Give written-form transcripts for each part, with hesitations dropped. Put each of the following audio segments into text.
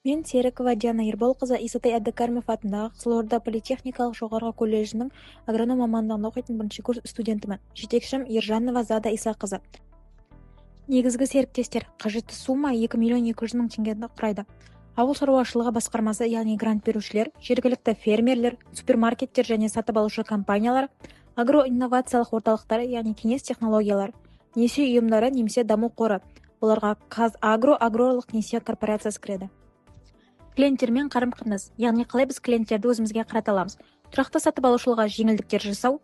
Мен Серікова Диана Ерболқызы Исатай Әбдікәрімов атындағы Қызылорда политехникалық жоғарғы колледжінің агроном мамандығында оқитын бірінші курс студентімін. Жетекшім Ержанова Зада Исақызы. Негізгі серіктестер қажетті сума 2 миллион 200 мың теңгені құрайды. Ауыл шаруашылығы басқармасы, яғни грант берушілер, жергілікті фермерлер, супермаркеттер және сатып алушы компаниялар, агроинновациялық орталықтары, яғни кеңес технологиялар, несие ұйымдары немесе даму қоры. Оларға Қазагро аграрлық несие корпорациясы кіреді. Клиенттермен қарым-қатынас, яғни қалай біз клиенттерді өзімізге қарата аламыз. Тұрақты сатып алушыларға жеңілдіктер жасау,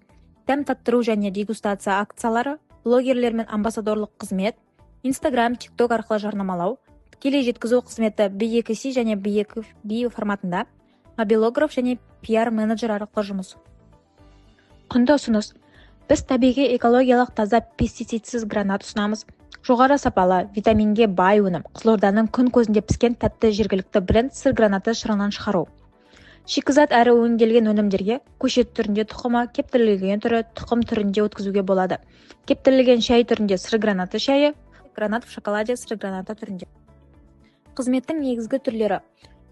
дәм таттыру және дегустация акциялары, блогерлермен амбассадорлық қызмет, Instagram, TikTok арқылы жарнамалау, тікелей жеткізу қызметі B2C және B2B форматында, мобилограф және PR менеджер арқылы жұмыс. Құнды ұсыныс. Біз табиғи экологиялық таза пестицидсіз гранат ұсынамыз. Жоғары сапалы, витаминге бай өнім. Қызылорданың күн көзінде піскен тәтті жергілікті бренд сыр гранаты шырынын шығару. Шикізат әрі өңделген өнімдерге көшет түрінде тұқымы, кептірілген түрі тұқым түрінде өткізуге болады. Кептірілген шай түрінде сыр гранаты шайы, гранат в шоколаде сыр гранаты түрінде. Қызметтің негізгі түрлері.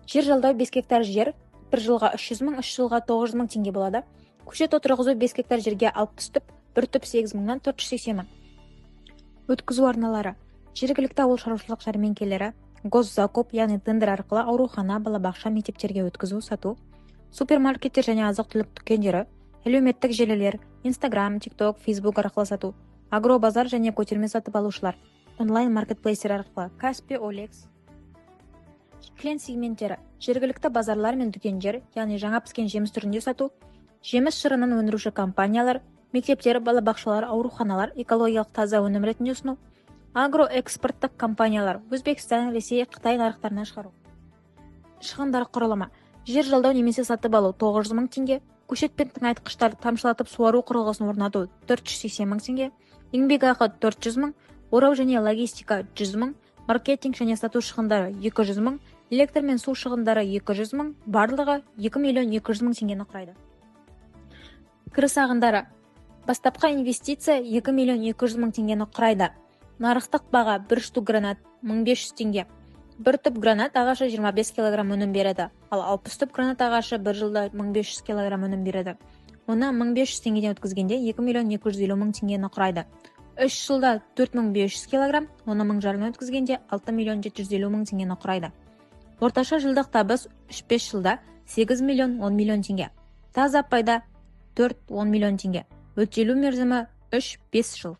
Жер жалдау 5 гектар жер, 1 жылға 300 мың, 3 жылға 900 мың теңге болады. Көшет отырғызу 5 гектар жерге 60 түп, 1 түп 8 мыңнан 480 мың. Өткізу арналары. Жергілікті ауыл шаруашылық жәрмеңкелері, госзакуп, яғни тендер арқылы аурухана, балабақша, мектептерге өткізу, сату, супермаркеттер және азық-түлік дүкендері, әлеуметтік желілер, Instagram, TikTok, Facebook арқылы сату, агробазар және көтерме сатып алушылар, онлайн маркетплейстер арқылы, Каспи, Олекс. Клиент сегменттері. Жергілікті базарлар мен дүкендер, яғни жаңа піскен жеміс түрінде сату, жеміс шырынын өндіруші компаниялар, мектептер, балабақшалар, ауруханалар, экологиялық таза өнім ретінде ұсыну, агроэкспорттық компаниялар, Өзбекстан, Ресей, Қытай нарықтарына шығару. Шығындар құрылымы. Жер жалдау немесе сатып алу 900 мың теңге, көшет пен тыңайтқыштар тамшылатып суару құрылғысын орнату 480 мың теңге, еңбекақы 400 мың, орау және логистика 100 мың, маркетинг және сату шығындары 200 мың, электр мен су шығындары 200 мың, барлығы 2 миллион 200 мың теңгені құрайды. Кіріс ағындары. Бастапқы инвестиция 2 миллион 200 мың теңгені құрайды. Нарықтық баға 1 штук гранат 1500 теңге. 1 түп гранат ағашы 25 кг өнім береді, ал 60 түп гранат ағашы 1 жылда 1500 кг өнім береді. Оны 1500 теңгеден өткізгенде 2 миллион 250 мың теңгені құрайды. 3 жылда 4500 кг, оны 1000 жарына өткізгенде 6 миллион 750 мың теңгені құрайды. Орташа жылдық табыс 3-5 жылда 8 миллион 10 миллион теңге. Таза пайда 4-10 миллион теңге. Өтелу мерзімі 3-5 жыл.